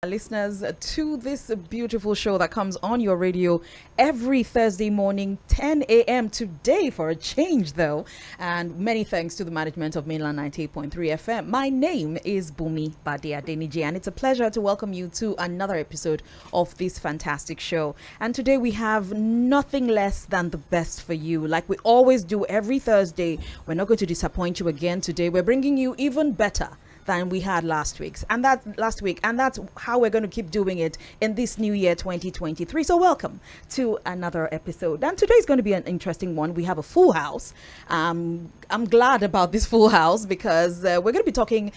Listeners, to this beautiful show that comes on your radio every Thursday morning, 10 a.m. today for a change, though. And many thanks to the management of Mainland 98.3 FM. My name is Bunmi Bade, and it's a pleasure to welcome you to another episode of this fantastic show. And today we have nothing less than the best for you. Like we always do every Thursday, we're not going to disappoint you again today. We're bringing you even better than we had last week, and that's how we're going to keep doing it in this new year 2023. So welcome to another episode, and today is going to be an interesting one. We have a full house. I'm glad about this full house because we're going to be talking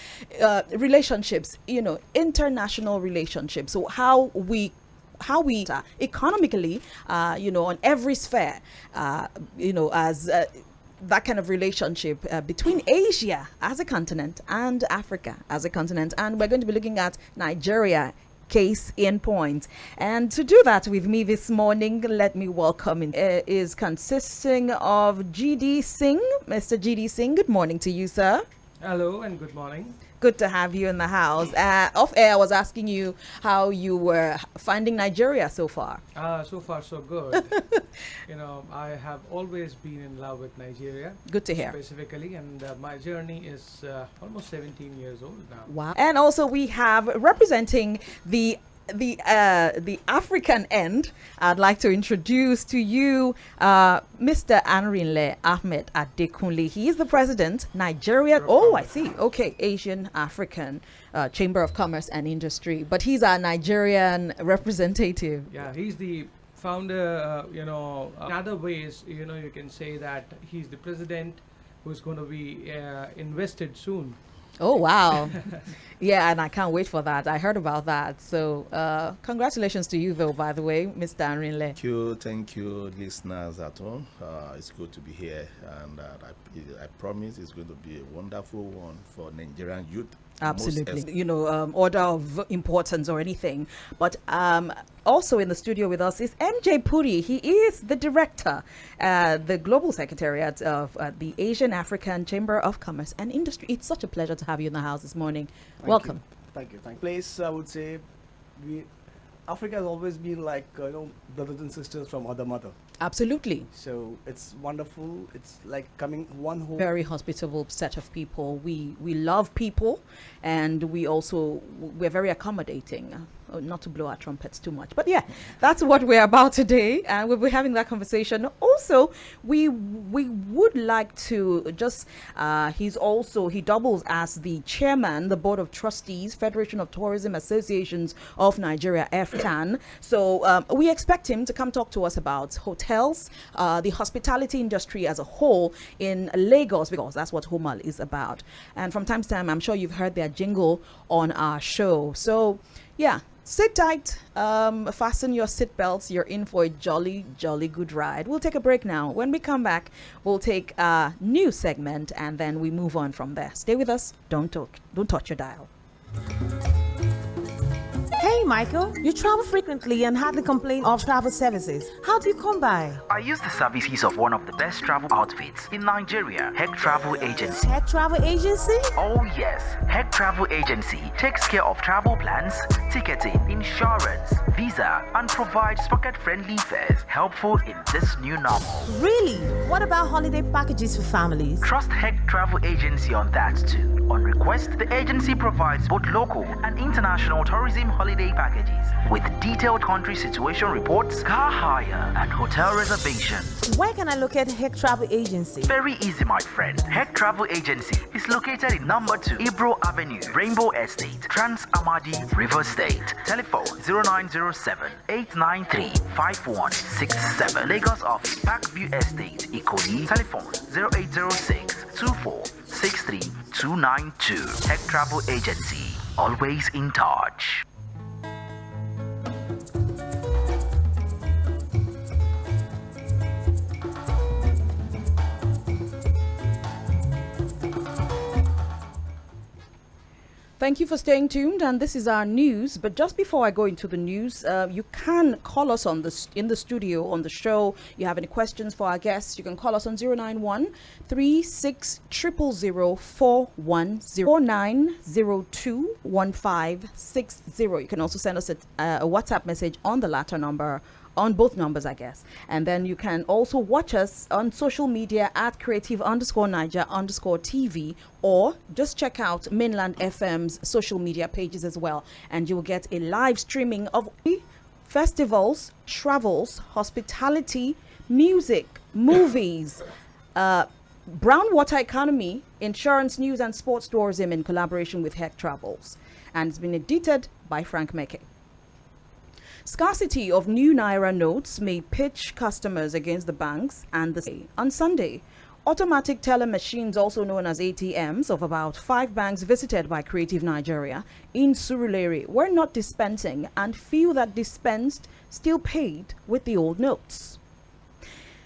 relationships, international relationships. So how we economically, on every sphere, as that kind of relationship between Asia as a continent and Africa as a continent. And we're going to be looking at Nigeria, case in point. And to do that with me this morning, let me welcome is consisting of GD Singh. Mr. GD Singh, good morning to you, sir. Hello and good morning. Good to have you in the house. Off air, I was asking you how you were finding Nigeria so far. So far, so good. I have always been in love with Nigeria. Good to hear. Specifically, and my journey is almost 17 years old now. Wow. And also we have representing the African end, I'd like to introduce to you Mr. Anrinle Ahmed Adekunle. He is the president, Nigeria. Oh, I see. Okay, Asian African Chamber of Commerce and Industry. But he's our Nigerian representative. Yeah, he's the founder, in other ways, you can say that he's the president who's going to be invested soon. Oh, wow. Yeah, and I can't wait for that. I heard about that. So congratulations to you, though, by the way, Mr. Anrinle. Thank you, listeners at home. It's good to be here. And I promise it's going to be a wonderful one for Nigerian youth. Absolutely. Order of importance or anything. But also in the studio with us is MJ Puri. He is the director, the global secretariat of the Asian African Chamber of Commerce and Industry. It's such a pleasure to have you in the house this morning. Welcome. Thank you. Place, I would say, Africa has always been like, brothers and sisters from other mother. Absolutely. So it's wonderful. It's like coming one home. Very hospitable set of people. We love people, and we're very accommodating. Not to blow our trumpets too much, but yeah, that's what we're about today, and we'll be having that conversation. Also, we would like to just he doubles as the chairman, the board of trustees, Federation of Tourism Associations of Nigeria, FTAN. So we expect him to come talk to us about hotels, the hospitality industry as a whole in Lagos, because that's what Homal is about. And from time to time, I'm sure you've heard their jingle on our show. So yeah, sit tight, fasten your seatbelts. You're in for a jolly, jolly good ride. We'll take a break now. When we come back, we'll take a new segment, and then we move on from there. Stay with us. Don't touch your dial. Hey Michael, you travel frequently and hardly complain of travel services. How do you come by? I use the services of one of the best travel outfits in Nigeria, Heck Travel Agency. Heck Travel Agency? Oh yes, Heck Travel Agency takes care of travel plans, ticketing, insurance, visa, and provides pocket-friendly fares helpful in this new normal. Really? What about holiday packages for families? Trust Heck Travel Agency on that too. On request, the agency provides both local and international tourism holiday packages with detailed country situation reports, car hire, and hotel reservations. Where can I locate Heck Travel Agency? Very easy, my friend. Heck Travel Agency is located in number 2 Ibro Avenue, Rainbow Estate, Trans Amadi, River State. Telephone 0907 893 5167. Lagos office, Parkview Estate, Ikoyi. Telephone 0806 24 63292. Heck Travel Agency, always in touch. Thank Thank you for staying tuned, and this is our news. But just before I go into the news, you can call us on in the studio on the show. You have any questions for our guests, you can call us on 091 36 000 4902 1560. You can also send us a WhatsApp message on the latter number, on both numbers, I guess. And then you can also watch us on social media at creative_Niger_TV, or just check out Mainland FM's social media pages as well. And you'll get a live streaming of festivals, travels, hospitality, music, movies, brown water economy, insurance, news, and sports tourism in collaboration with Heck Travels. And it's been edited by Frank Meke. Scarcity of new Naira notes may pitch customers against the banks and the on Sunday. Automatic teller machines, also known as ATMs, of about 5 banks visited by Creative Nigeria in Surulere were not dispensing, and few that dispensed still paid with the old notes.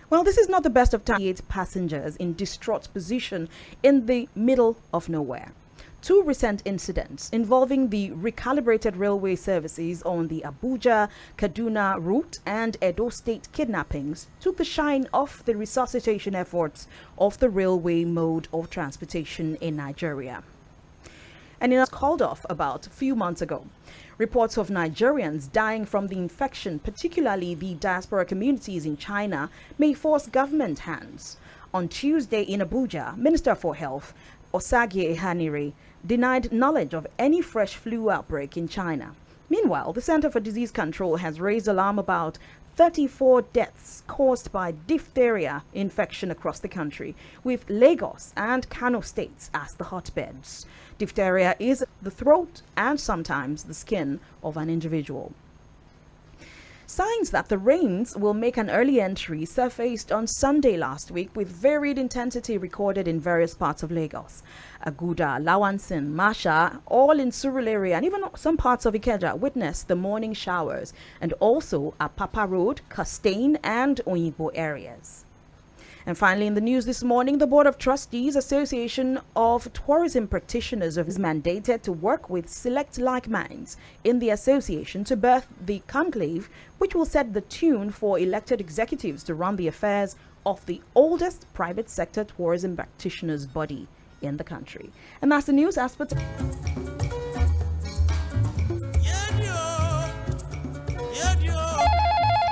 Well, this is not the best of times. 8 passengers in distraught position in the middle of nowhere. 2 recent incidents involving the recalibrated railway services on the Abuja-Kaduna route and Edo State kidnappings took the shine off the resuscitation efforts of the railway mode of transportation in Nigeria. And it was called off about a few months ago. Reports of Nigerians dying from the infection, particularly the diaspora communities in China, may force government hands. On Tuesday in Abuja, Minister for Health, Osagie Ehanire, denied knowledge of any fresh flu outbreak in China. Meanwhile, the Center for Disease Control has raised alarm about 34 deaths caused by diphtheria infection across the country, with Lagos and Kano states as the hotbeds. Diphtheria is the throat and sometimes the skin of an individual. Signs that the rains will make an early entry surfaced on Sunday last week, with varied intensity recorded in various parts of Lagos. Aguda, Lawansin, Masha, all in Surulere and even some parts of Ikeja witnessed the morning showers, and also at Papa Road, Castaigne and Oyigbo areas. And finally, in the news this morning, the Board of Trustees Association of Tourism Practitioners is mandated to work with select like minds in the association to birth the conclave, which will set the tune for elected executives to run the affairs of the oldest private sector tourism practitioners body in the country. And that's the news as per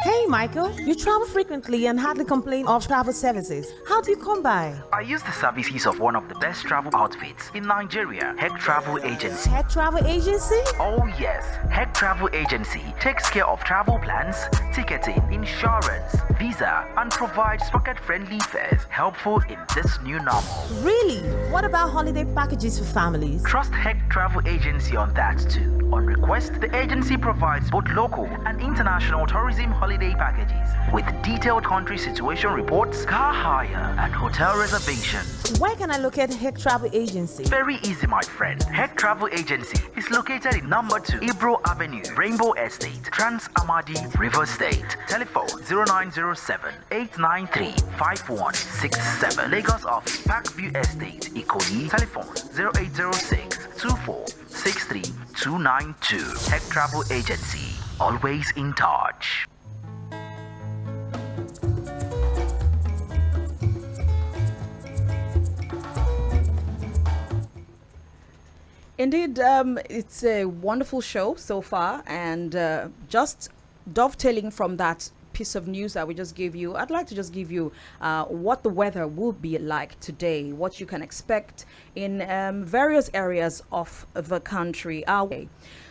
Hey, Michael, you travel frequently and hardly complain of travel services. How do you come by? I use the services of one of the best travel outfits in Nigeria, Heck Travel Agency. Heck Travel Agency? Oh yes, Heck Travel Agency takes care of travel plans, ticketing, insurance, visa, and provides pocket-friendly fares helpful in this new normal. Really? What about holiday packages for families? Trust Heck Travel Agency on that too. On request, the agency provides both local and international tourism holiday packages with detailed country situation reports, car hire, and hotel reservations. Where can I locate Heck Travel Agency? Very easy, my friend. Heck Travel Agency is located in number 2 Ibro Avenue, Rainbow Estate, Trans Amadi, River State. Telephone 0907 893 5167. Lagos office, Parkview Estate, Ikoyi. Telephone 0806 2463 292. Heck Travel Agency, always in touch. Indeed, it's a wonderful show so far, and just dovetailing from that piece of news that we just gave you, I'd like to just give you what the weather will be like today, what you can expect in various areas of the country.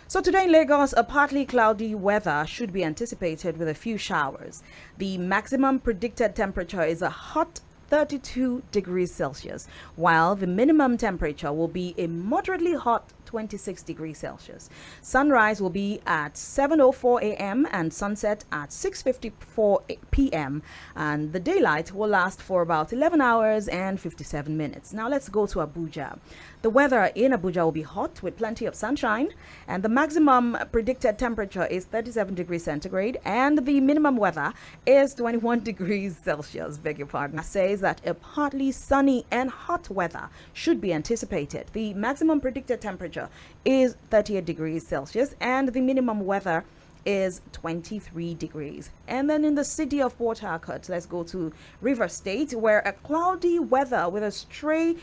So today in Lagos, a partly cloudy weather should be anticipated with a few showers. The maximum predicted temperature is a hot 32 degrees Celsius, while the minimum temperature will be a moderately hot 26 degrees Celsius. Sunrise will be at 7:04 a.m. and sunset at 6:54 p.m. and the daylight will last for about 11 hours and 57 minutes. Now let's go to Abuja. The weather in Abuja will be hot with plenty of sunshine, and the maximum predicted temperature is 37 degrees centigrade, and the minimum weather is 21 degrees Celsius. Beg your pardon. It says that a partly sunny and hot weather should be anticipated. The maximum predicted temperature temperature is 38 degrees Celsius, and the minimum weather is 23 degrees. And then in the city of Port Harcourt, let's go to River State, where a cloudy weather with a stray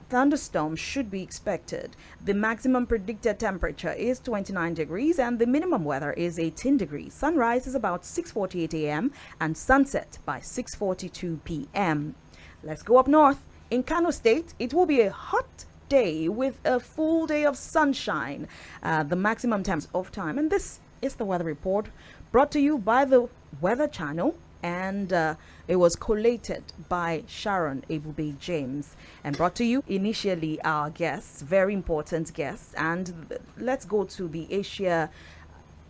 thunderstorm should be expected. The maximum predicted temperature is 29 degrees and the minimum weather is 18 degrees. Sunrise is about 6:48 a.m. and sunset by 6:42 p.m. Let's go up north. In Kano State, it will be a hot day with a full day of sunshine. The maximum temps of time, and this is the weather report brought to you by the Weather Channel, and it was collated by Sharon Ebube James and brought to you initially our guests, very important guests. And let's go to the Asia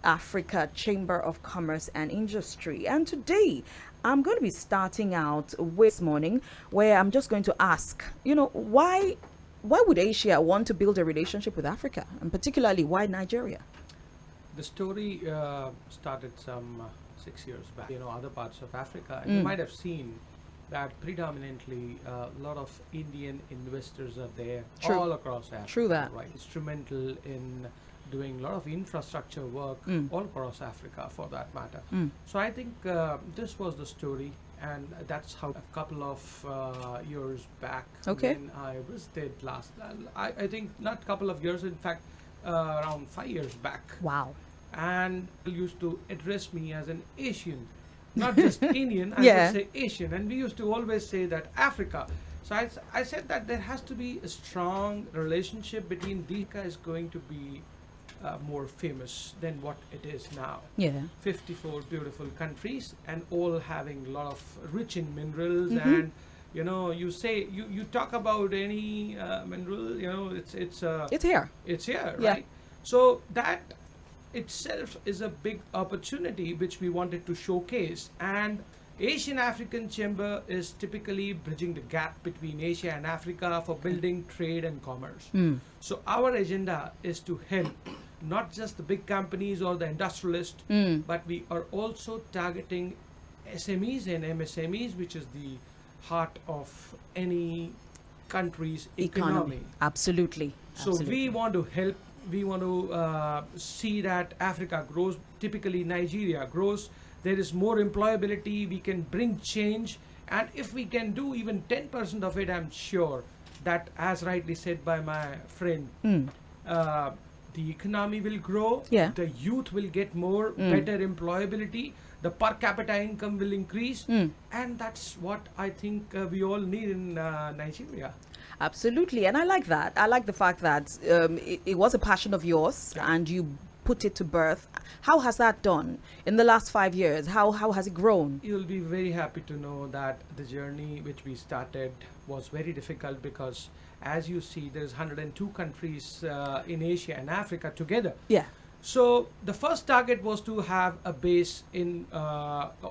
Africa Chamber of Commerce and Industry. And today I'm going to be starting out with this morning, where I'm just going to ask, why would Asia want to build a relationship with Africa, and particularly why Nigeria? The story started some 6 years back, other parts of Africa. And you might have seen that predominantly a lot of Indian investors are there. True. All across Africa. True that. Right. Instrumental in doing a lot of infrastructure work all across Africa, for that matter. So I think this was the story, and that's how a couple of years back, Okay. when I visited I think not a couple of years, in fact, around 5 years back. Wow. And people used to address me as an Asian, not just Indian. I Yeah. would say Asian, and we used to always say that Africa. So I said that there has to be a strong relationship between these guys going to be more famous than what it is now. Yeah. 54 beautiful countries, and all having a lot of rich in minerals. And you talk about any mineral, It's here. it's here, Yeah. right? So that itself is a big opportunity which we wanted to showcase. And Asian African Chamber is typically bridging the gap between Asia and Africa for building trade and commerce. So our agenda is to help not just the big companies or the industrialists, but we are also targeting SMEs and MSMEs, which is the heart of any country's economy. Absolutely. So we want to help. We want to see that Africa grows. Typically, Nigeria grows. There is more employability. We can bring change, and if we can do even 10% of it, I'm sure that, as rightly said by my friend, the economy will grow. Yeah. The youth will get more better employability. The per capita income will increase, and that's what I think we all need in Nigeria. Absolutely. And I like that. I like the fact that it was a passion of yours and you put it to birth. How has that done in the last 5 years? How has it grown? You'll be very happy to know that the journey which we started was very difficult, because as you see, there's 102 countries in Asia and Africa together. Yeah. So the first target was to have a base in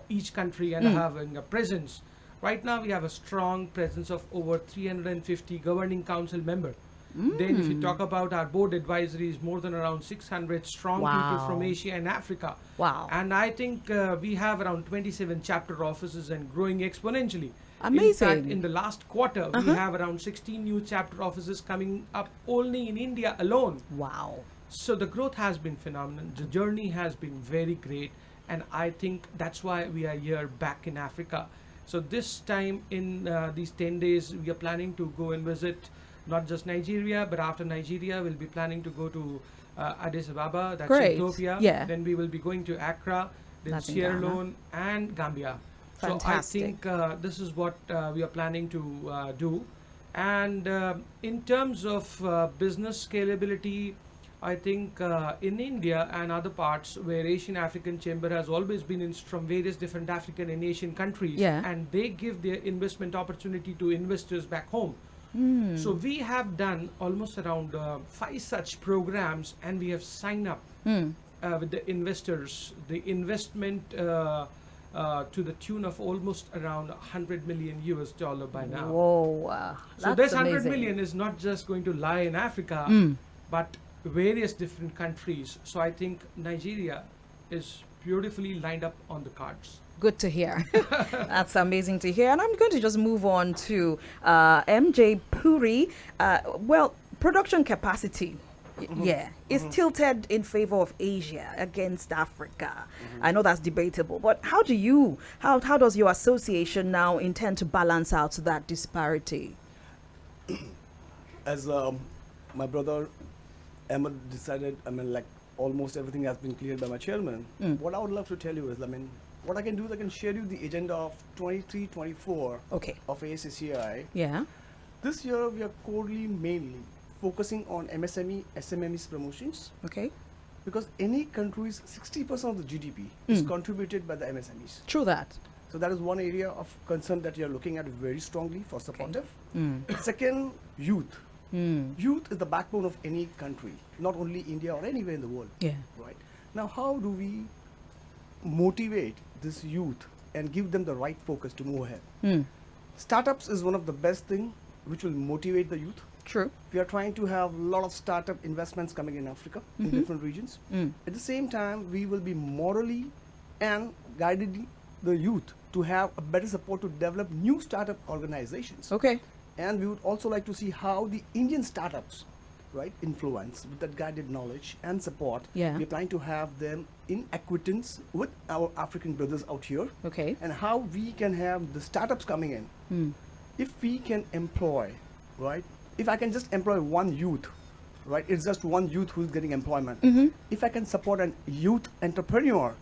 each country and having a presence. Right now we have a strong presence of over 350 governing council members. Then if you talk about our board advisories, more than around 600 strong people from Asia and Africa. Wow. And I think we have around 27 chapter offices and growing exponentially. Amazing. In fact, in the last quarter, we have around 16 new chapter offices coming up only in India alone. Wow. So the growth has been phenomenal. The journey has been very great. And I think that's why we are here back in Africa. So this time in these 10 days, we are planning to go and visit not just Nigeria, but after Nigeria, we'll be planning to go to Addis Ababa, that's Great. Ethiopia. Yeah. Then we will be going to Accra, then That's in Sierra Ghana. Leone and Gambia. Fantastic. So I think this is what we are planning to do. And in terms of business scalability, I think in India and other parts where Asian African Chamber has always been from various different African and Asian countries, Yeah. and they give their investment opportunity to investors back home. So we have done almost around 5 such programs, and we have signed up with the investors, the investment to the tune of almost around $100 million by now. Whoa. So this 100 million is not just going to lie in Africa, but various different countries. So I think Nigeria is beautifully lined up on the cards. Good to hear. That's amazing to hear. And I'm going to just move on to MJ Puri. Well, production capacity. Yeah, it's tilted in favor of Asia against Africa. I know that's debatable, but how does your association now intend to balance out that disparity? As my brother Ahmed decided, like almost everything has been cleared by my chairman. What I would love to tell you is, what I can do is I can share you the agenda of 23-24 Okay. of ASCCI. Yeah. This year we are mainly focusing on MSME, SMMEs promotions, Okay. because any country's 60% of the GDP is contributed by the MSMEs. True that. So that is one area of concern that you are looking at very strongly for supportive. Mm. Second, youth. Youth is the backbone of any country, not only India or anywhere in the world. Yeah. Right. Now, how do we motivate this youth and give them the right focus to move ahead? Startups is one of the best thing which will motivate the youth. True. We are trying to have a lot of startup investments coming in Africa, in different regions. At the same time, we will be morally and guiding the youth to have a better support to develop new startup organizations. Okay. And we would also like to see how the Indian startups, right, influence with that guided knowledge and support. Yeah. We're trying to have them in acquaintance with our African brothers out here. Okay. And how we can have the startups coming in. If we can employ, right, if I can just employ one youth, right, it's just one youth who's getting employment. If I can support an youth entrepreneur,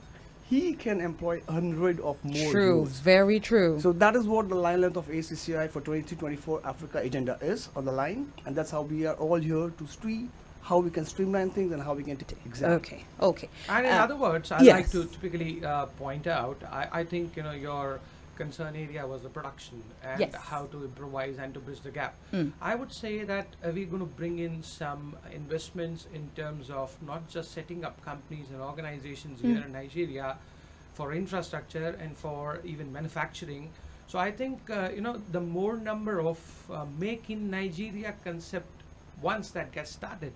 he can employ 100 of more True. youths. Very true. So that is what the line length of ACCI for 23-24 Africa agenda is on the line, and that's how we are all here to how we can streamline things and how we can take exam. Okay. Okay. And in other words, I yes. like to typically point out, I think, your concern area was the production and Yes. how to improvise and to bridge the gap. I would say that we're going to bring in some investments in terms of not just setting up companies and organizations here in Nigeria for infrastructure and for even manufacturing. So I think, the more number of Make in Nigeria concept, once that gets started,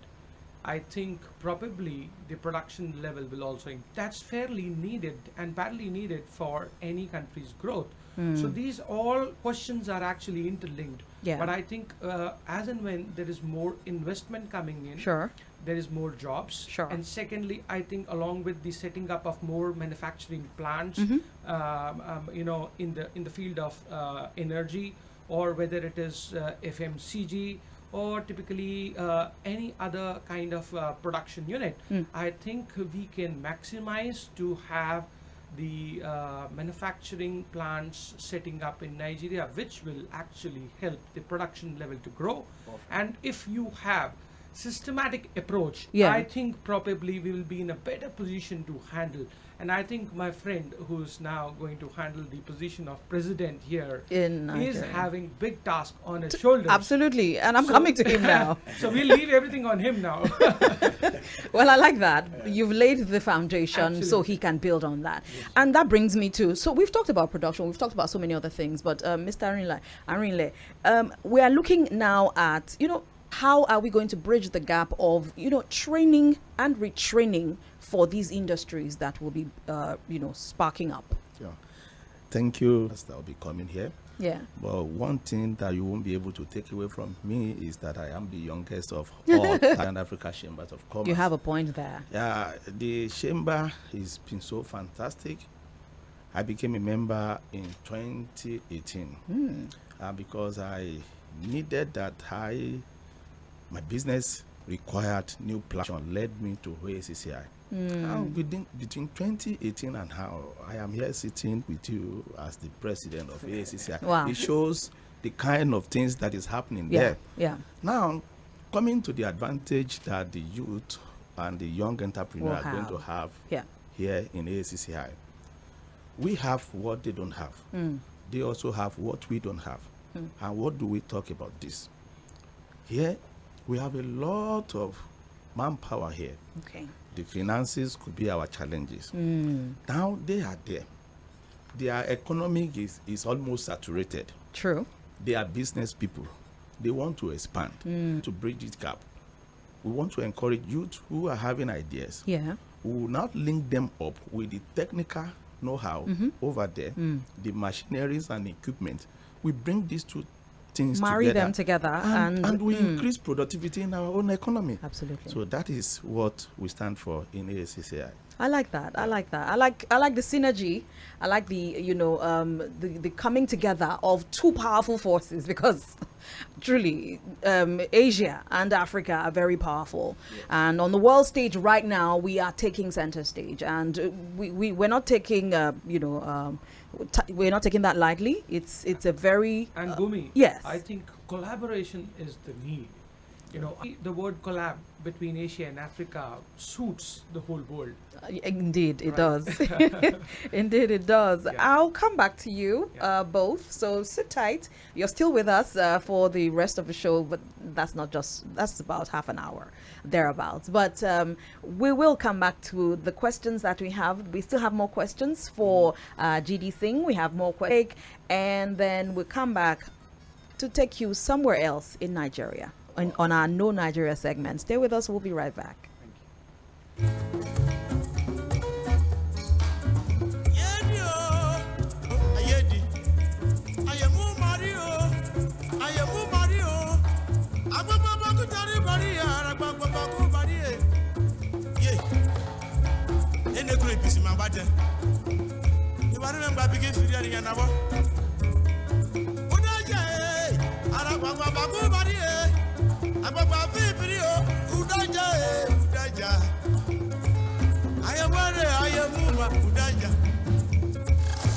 I think probably the production level will also, that's fairly needed and badly needed for any country's growth. So these all questions are actually interlinked. Yeah. But I think as and when there is more investment coming in, Sure. there is more jobs. Sure. And secondly, I think along with the setting up of more manufacturing plants, in the field of energy, or whether it is FMCG, or typically any other kind of production unit, I think we can maximize to have the manufacturing plants setting up in Nigeria, which will actually help the production level to grow. And if you have systematic approach, Yeah. I think probably we will be in a better position to handle. And I think my friend who's now going to handle the position of president here In is Nigeria. having big task on his shoulders. Absolutely. And I'm So- coming to him now. So we'll leave everything on him now. Well, I like that. You've laid the foundation so Absolutely. he can build on that. And that brings me to, so we've talked about production, we've talked about so many other things, but Mr. Arinle, we are looking now at, how are we going to bridge the gap of, training and retraining for these industries that will be, sparking up? Yeah. Thank you. That will be coming here. Yeah. But one thing that you won't be able to take away from me is that I am the youngest of all Pan Africa Chambers of Commerce. You have a point there. Yeah, the chamber has been so fantastic. I became a member in 2018 because I needed that my business required new platform, led me to ACCI. And between 2018 and now, I am here sitting with you as the president of ACCI. Wow. It shows the kind of things that is happening Yeah. there. Yeah. Now, coming to the advantage that the youth and the young entrepreneur Will are going have. to have Yeah. here in ACCI, we have what they don't have. They also have what we don't have. And what do we talk about this? Here, we have a lot of manpower here. Okay. The finances could be our challenges. Now they are there. Their economy is almost saturated. True. They are business people. They want to expand to bridge this gap. We want to encourage youth who are having ideas. Yeah. We will not link them up with the technical know-how over there, the machineries and equipment. We bring these two things marry together. them together, and we increase productivity in our own economy. Absolutely. So that is what we stand for in ASCCI. I like that. I like that. I like the synergy. I like the the coming together of two powerful forces, because truly Asia and Africa are very powerful. Yes. And on the world stage right now, we are taking center stage, and we're not taking we're not taking that lightly. It's a very And Bunmi, yes. I think collaboration is the need. The word collab between Asia and Africa suits the whole world. Indeed, it Right. does. Indeed, it does. Yeah. I'll come back to you Yeah. both. So sit tight. You're still with us for the rest of the show, but that's about half an hour, thereabouts. But we will come back to the questions that we have. We still have more questions for GD Singh. We have more questions. And then we'll come back to take you somewhere else in Nigeria. On our No Nigeria segment. Stay with us. We'll be right back.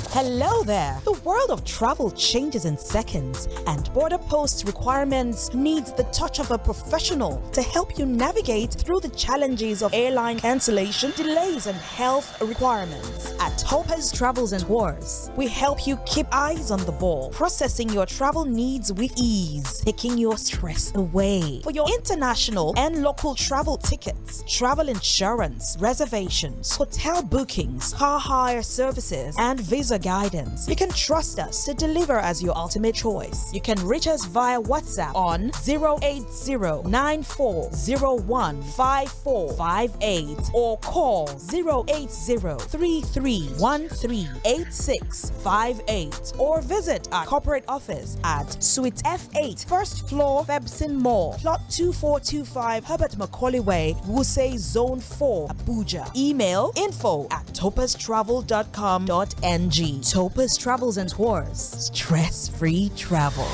Hello there. The world of travel changes in seconds, and Border Post's requirements needs the touch of a professional to help you navigate through the challenges of airline cancellation, delays, and health requirements. At Topaz Travels and Tours, we help you keep eyes on the ball, processing your travel needs with ease, taking your stress away. For your international and local travel tickets, travel insurance, reservations, hotel bookings, car hire services, and visa guidance, you can trust us to deliver as your ultimate choice. You can reach us via WhatsApp on 080-9401-5458 or call 080-3313-8658 or visit our corporate office at Suite F8, first floor, Febson Mall, plot 2425 Herbert Macaulay Way, Wuse Zone 4, Abuja. Email info@topaztravel.com.ng. Topaz Travels and Tours. Stress-free travel.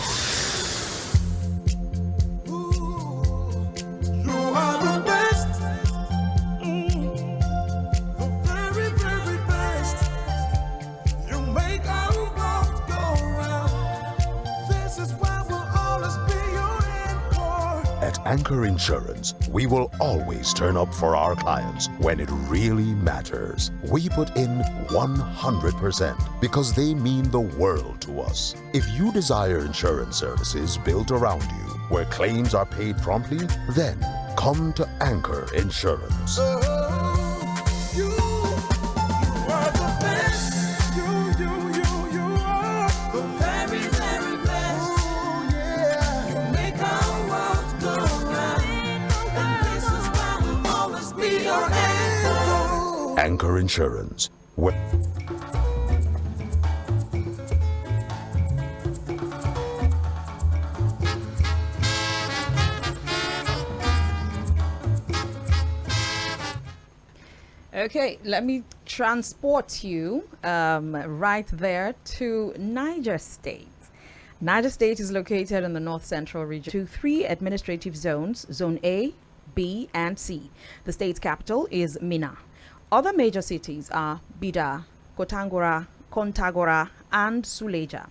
Anchor Insurance, we will always turn up for our clients when it really matters. We put in 100% because they mean the world to us. If you desire insurance services built around you, where claims are paid promptly, then come to Anchor Insurance. Anchor Insurance. Okay, let me transport you right there to Niger State. Niger State is located in the north central region to 3 administrative zones, Zone A, B, and C. The state's capital is Minna. Other major cities are Bida, Kotangora, Kontagora, and Suleja.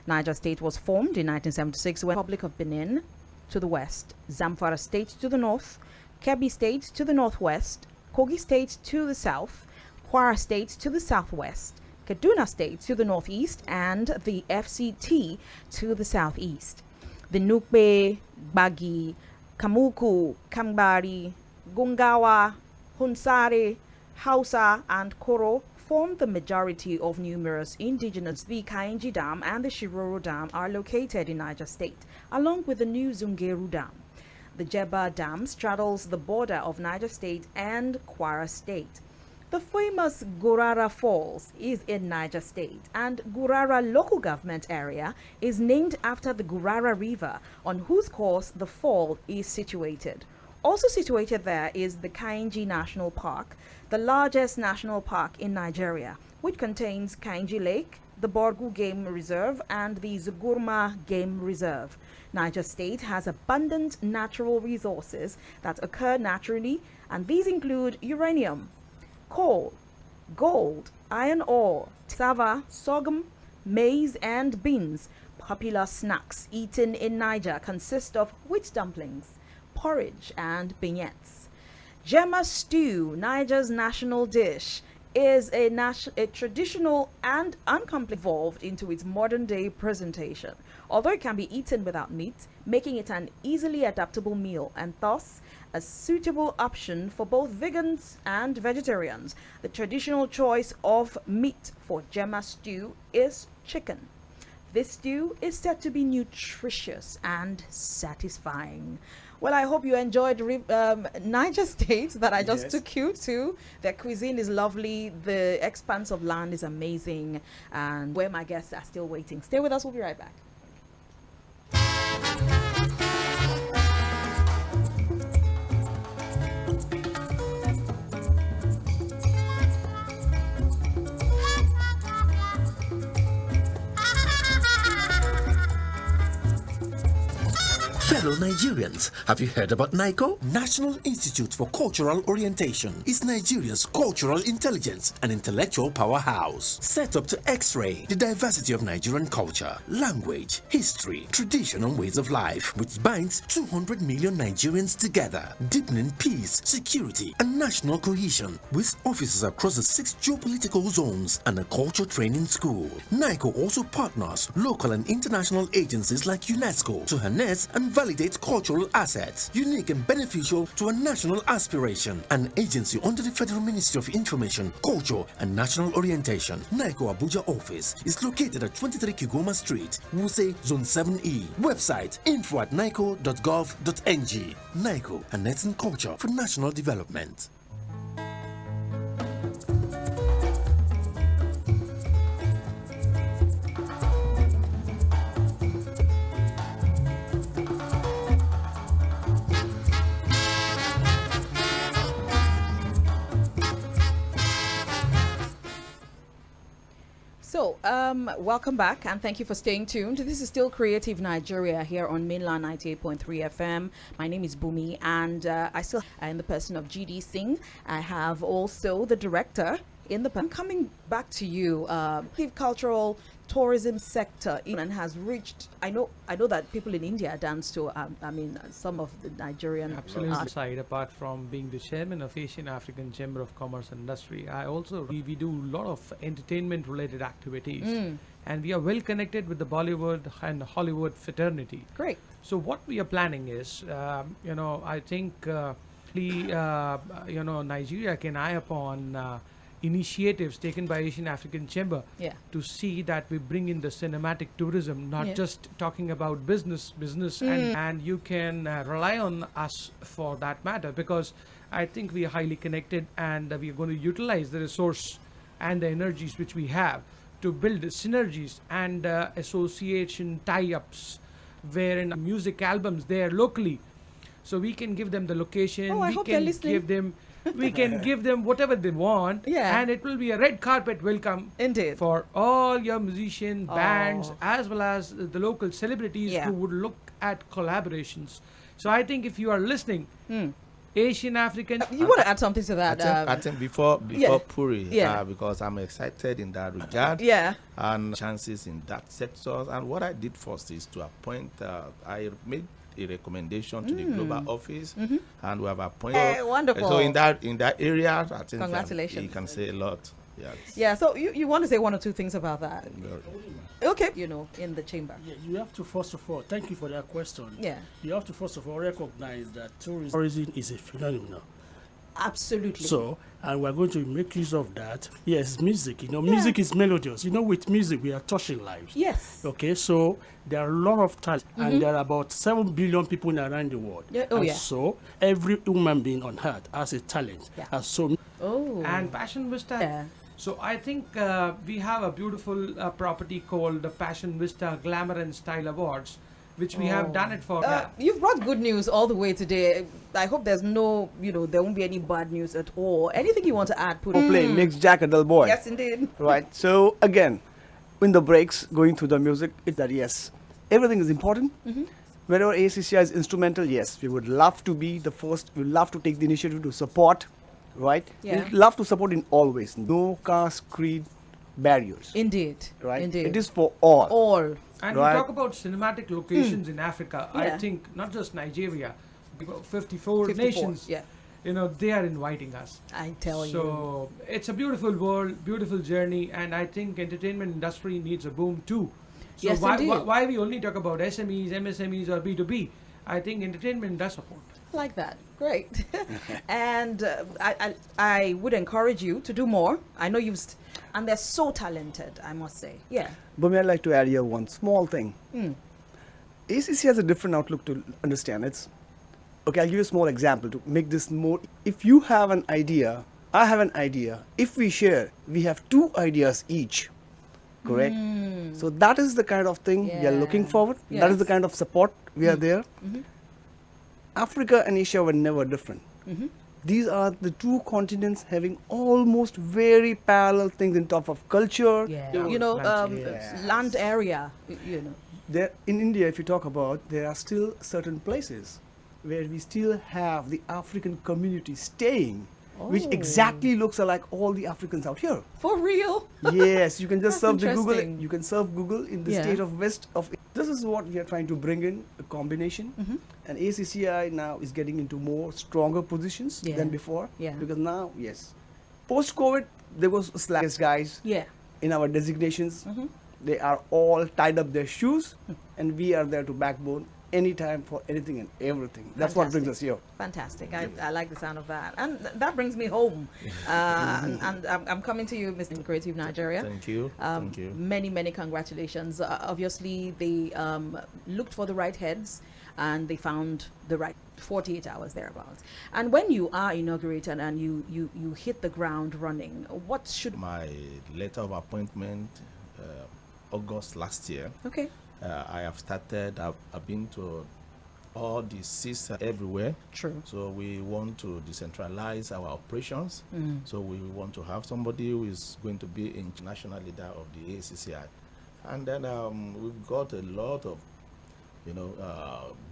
Niger State was formed in 1976 when the Republic of Benin to the west, Zamfara State to the north, Kebbi State to the northwest, Kogi State to the south, Kwara State to the southwest, Kaduna State to the northeast, and the FCT to the southeast. The Nukbe, Bagi, Kamuku, Kambari, Gungawa, Hunsare, Hausa, and Koro form the majority of numerous indigenous. The Kainji Dam and the Shiroro Dam are located in Niger State, along with the new Zungeru Dam. The Jeba Dam straddles the border of Niger State and Kwara State. The famous Gurara Falls is in Niger State, and Gurara local government area is named after the Gurara River, on whose course the fall is situated. Also situated there is the Kainji National Park, the largest national park in Nigeria, which contains Kainji Lake, the Borgu Game Reserve, and the Zugurma Game Reserve. Niger State has abundant natural resources that occur naturally, and these include uranium, coal, gold, iron ore, cassava, sorghum, maize, and beans. Popular snacks eaten in Niger consist of wheat dumplings, porridge, and beignets. Jema stew, Niger's national dish, is a traditional and evolved into its modern day presentation. Although it can be eaten without meat, making it an easily adaptable meal and thus a suitable option for both vegans and vegetarians. The traditional choice of meat for Jema stew is chicken. This stew is said to be nutritious and satisfying. Well, I hope you enjoyed Niger State that I just took you to. Their cuisine is lovely. The expanse of land is amazing. And where my guests are still waiting. Stay with us. We'll be right back. Fellow Nigerians, have you heard about NICO? National Institute for Cultural Orientation is Nigeria's cultural intelligence and intellectual powerhouse. Set up to X-ray the diversity of Nigerian culture, language, history, tradition, and ways of life, which binds 200 million Nigerians together, deepening peace, security, and national cohesion, with offices across the 6 geopolitical zones and a culture training school. NICO also partners local and international agencies like UNESCO to harness and validate cultural assets, unique and beneficial to a national aspiration. An agency under the Federal Ministry of Information, Culture and National Orientation. NICO Abuja office is located at 23 Kigoma Street, Wuse, Zone 7E. Website info@nico.gov.ng. NICO, harnessing culture for national development. So, welcome back and thank you for staying tuned. This is still Creative Nigeria here on Mainland 98.3 FM. My name is Bunmi, and I still am the person of GD Singh. I have also the director in the... I'm coming back to you. The cultural tourism sector and has reached... I know that people in India dance to, some of the Nigerian... Absolutely. Side, apart from being the chairman of Asian African Chamber of Commerce and Industry, I also... We do a lot of entertainment-related activities. And we are well connected with the Bollywood and Hollywood fraternity. Great. So what we are planning is, I think, Nigeria can eye upon initiatives taken by Asian African Chamber to see that we bring in the cinematic tourism, not just talking about business, and you can rely on us for that matter, because I think we are highly connected and we are going to utilize the resource and the energies which we have to build synergies and association tie-ups wherein music albums there locally, so we can give them the location, we can give them whatever they want, and it will be a red carpet welcome for all your musician bands as well as the local celebrities who would look at collaborations. So I think if you are listening, Asian African... You want to add something to that? I think before Puri, because I'm excited in that regard, and chances in that sector. And what I did first is to appoint, I made a recommendation to the global office, and we have appointed. Wonderful. So in that area, I think congratulations. you can say a lot. Yes. Yeah. So you want to say one or two things about that? Okay. In the chamber. Yeah, you have to first of all, thank you for that question. Yeah. You have to first of all recognize that tourism is a phenomenon. Absolutely. So, and we're going to make use of that. Yes, music. Music is melodious. With music, we are touching lives. Yes. Okay, so there are a lot of talent, and there are about 7 billion people around the world. Yeah. Oh, and yeah. so every human being on earth has a talent. Yeah. And so, And Passion Vista. Yeah. So I think we have a beautiful property called the Passion Vista Glamour and Style Awards, which we have done it for. You've brought good news all the way today. I hope there's no, there won't be any bad news at all. Anything you want to add, put Play makes Jack a dull boy. Yes, indeed. Right. So again, in the breaks, going through the music, it's that yes, everything is important. Wherever ACCI is instrumental, yes, we would love to be the first. We would love to take the initiative to support. Right. Yeah. We'd love to support in all ways. No caste, creed, barriers. Indeed. Right. Indeed. It is for all. all. And Right. we talk about cinematic locations in Africa. I Yeah. think not just Nigeria, about 54 54, nations. yeah. They are inviting us. I tell you. So it's a beautiful world, beautiful journey, and I think entertainment industry needs a boom too. So Yes, why indeed. we only talk about SMEs, MSMEs, or B2B? I think entertainment does support. Like that. Great. And I would encourage you to do more. I know and they're so talented, I must say. Yeah. But I'd like to add here one small thing. ACC has a different outlook to understand. Okay, I'll give you a small example to make this more. If you have an idea, I have an idea. If we share, we have 2 ideas each. Correct? So that is the kind of thing we are looking Yeah. forward. That is the Yes. kind of support we are there. Africa and Asia were never different. These are the 2 continents having almost very parallel things in terms of culture. Yeah. Yes. Land area, There, in India, if you talk about, there are still certain places where we still have the African community staying, which exactly looks like all the Africans out here. For real? Yes, you can just That's surf the Google. interesting. You can surf Google in the Yeah. state of West of. This is what we are trying to bring in a combination, and ACCI now is getting into more stronger positions Yeah. than before. Yeah. Because now, yes, post-COVID, there was slack guys Yeah. in our designations. They are all tied up their shoes, and we are there to backbone anytime for anything and everything. That's what brings us here. Fantastic. I like the sound of that. And that brings me home. And I'm coming to you, Mr. Creative Nigeria. Thank you. Thank you. Many, many congratulations. Obviously, they looked for the right heads and they found the right 48 hours thereabouts. And when you are inaugurated and you hit the ground running, what should... My letter of appointment, August last year. Okay. I have started. I've been to all the seats everywhere. True. So we want to decentralize our operations. So we want to have somebody who is going to be international leader of the ACCI. And then we've got a lot of,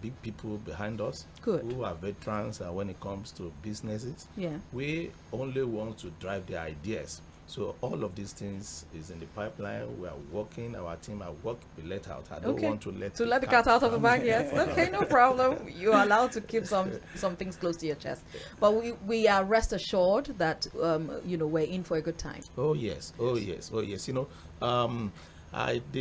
big people behind us. Good. Who are veterans when it comes to businesses. Yeah. We only want to drive the ideas. So all of these things is in the pipeline. We are working. Our team are working. We let out. I don't want to let the cat out of the bag. Yes. Okay, no problem. You are allowed to keep some things close to your chest. But we are rest assured that we're in for a good time. Oh yes. Oh yes. Oh yes. I've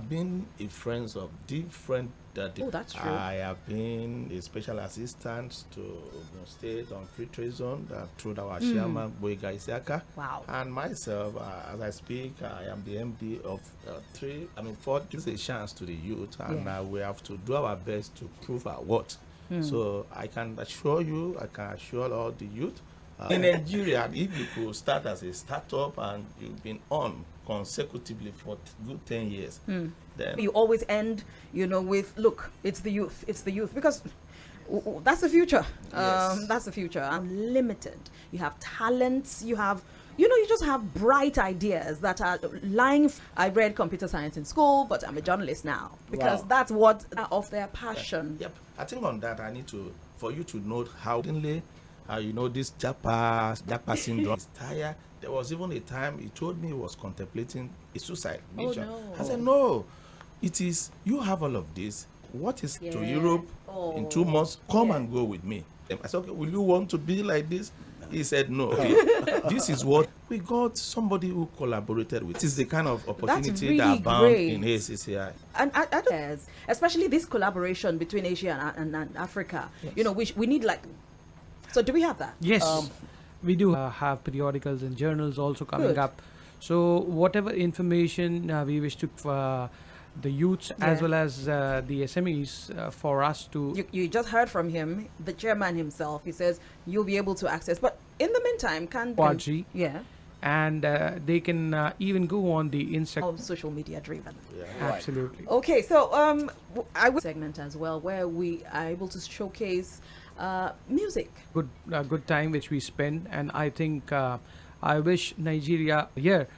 been a friend of different. That's true. I have been a special assistant to Ogun State on free trade zone through our chairman Boyega Isiaka. Wow. And myself, as I speak, I am the MD of 4. This is a chance to the youth, and we have to do our best to prove our worth. So I can assure all the youth in Nigeria, if you could start as a startup and you've been on consecutively for good 10 years, then You always end, with, look, it's the youth, because that's the future. Yes. That's the future. Unlimited. You have talents, you have, you just have bright ideas that are lying. I read computer science in school, but I'm a journalist now because Wow. that's what of their passion. Yep. I think on that, for you to know how this Japa syndrome is tired. There was even a time he told me he was contemplating a suicide mission. no. I said, no, it is, you have all of this. What is to Yeah. Europe in 2 months? Come Yeah. and go with me. I said, okay, will you want to be like this? He said, no. Okay. This is what we got somebody who collaborated with. This is the kind of opportunity really that abound great. in ACCI. And I don't, especially this collaboration between Asia and Africa, Yes. we need So do we have that? Yes, we do have periodicals and journals also coming Good. up. So whatever information we wish to the youths as Yeah. well as the SMEs for us to You just heard from him, the chairman himself. He says you'll be able to access. But in the meantime, can Quadri, yeah, and they can even go on the Instagram. all social media driven. Absolutely. Okay, so I will segment as well where we are able to showcase music. Good time which we spend, and I think I wish Nigeria here,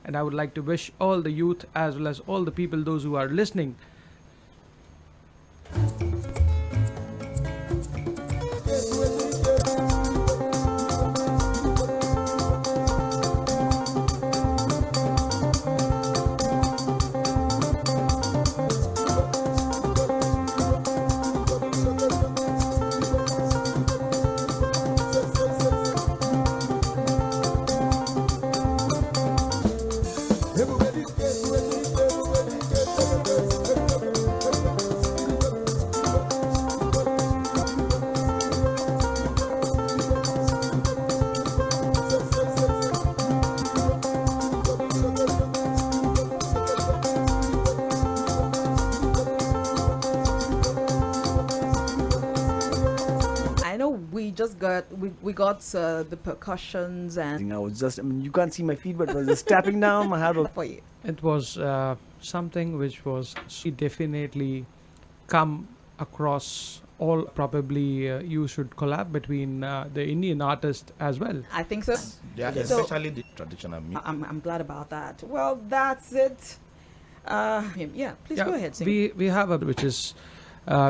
and I would like to wish all the youth as well as all the people, those who are listening. I know we got the percussions and I was just, you can't see my feet, but I was just tapping down. My head was for you. It was something which was definitely come across all. Probably you should collab between the Indian artist as well. I think so. Yeah, So- especially the traditional music. I'm glad about that. Well, that's it. Yeah, please go ahead. Sing. We have a which is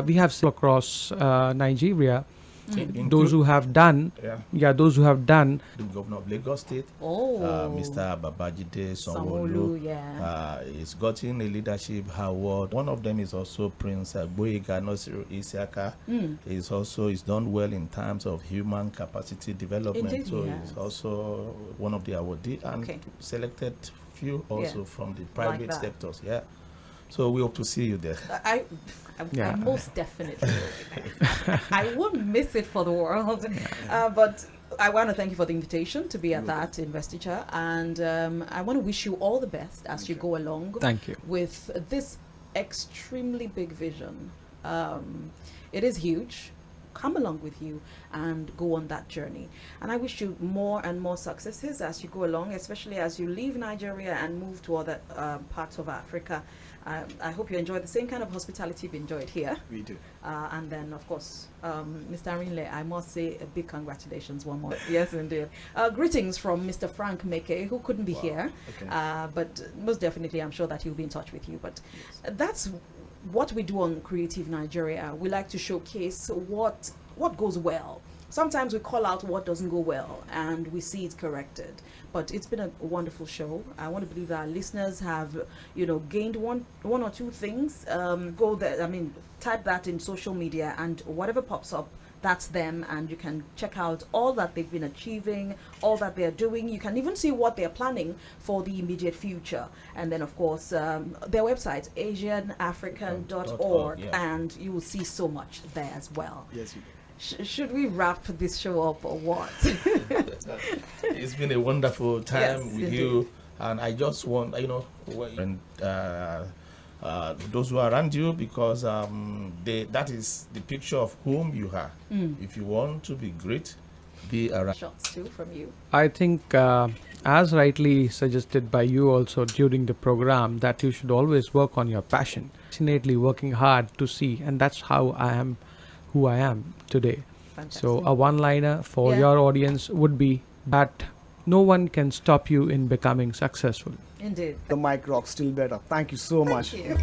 we have across Nigeria. Include- Those who have done, those who have done. The governor of Lagos State, Oh, Mr. Babajide Sanwo-Olu, Sanwo-Olu, yeah. is gotten a leadership award. One of them is also Prince Boyega Nasiru Isiaka. He's done well in terms of human capacity development. Indeed, So he he's has. also one of the awardees, and Okay. selected few also from the private that. sectors. Yeah. So we hope to see you there. I Yeah. most definitely will. I won't miss it for the world. But I want to thank you for the invitation to be at that investiture, and I want to wish you all the best as you go along Thank you. with this extremely big vision. It is huge. Come along with you and go on that journey. And I wish you more and more successes as you go along, especially as you leave Nigeria and move to other parts of Africa. I hope you enjoy the same kind of hospitality you've enjoyed here. We do. And then, of course, Mr. Arinle, I must say a big congratulations one more. Yes, indeed. Greetings from Mr. Frank Meke, who couldn't be here. Okay. But most definitely, I'm sure that he'll be in touch with you. But that's what we do on Creative Nigeria. We like to showcase what goes well. Sometimes we call out what doesn't go well and we see it corrected. But it's been a wonderful show. I want to believe that our listeners have, gained one or two things. Go there. I mean, type that in social media, and whatever pops up, that's them, and you can check out all that they've been achieving, all that they're doing. You can even see what they're planning for the immediate future. And then, of course, their website, asianafrican.org, yeah. and you will see so much there as well. Yes, you do. Should we wrap this show up or what? It's been a wonderful time Yes, with indeed. you, and I just want and those who are around you, because that is the picture of whom you are. If you want to be great, be around. Shots too from you. I think, as rightly suggested by you also during the program, that you should always work on your passion. Passionately working hard to see, and that's how I am who I am today. Fantastic. So a one-liner for Yeah. your audience would be that no one can stop you in becoming successful. Indeed. The mic rocks still better. Thank you so much. Thank you.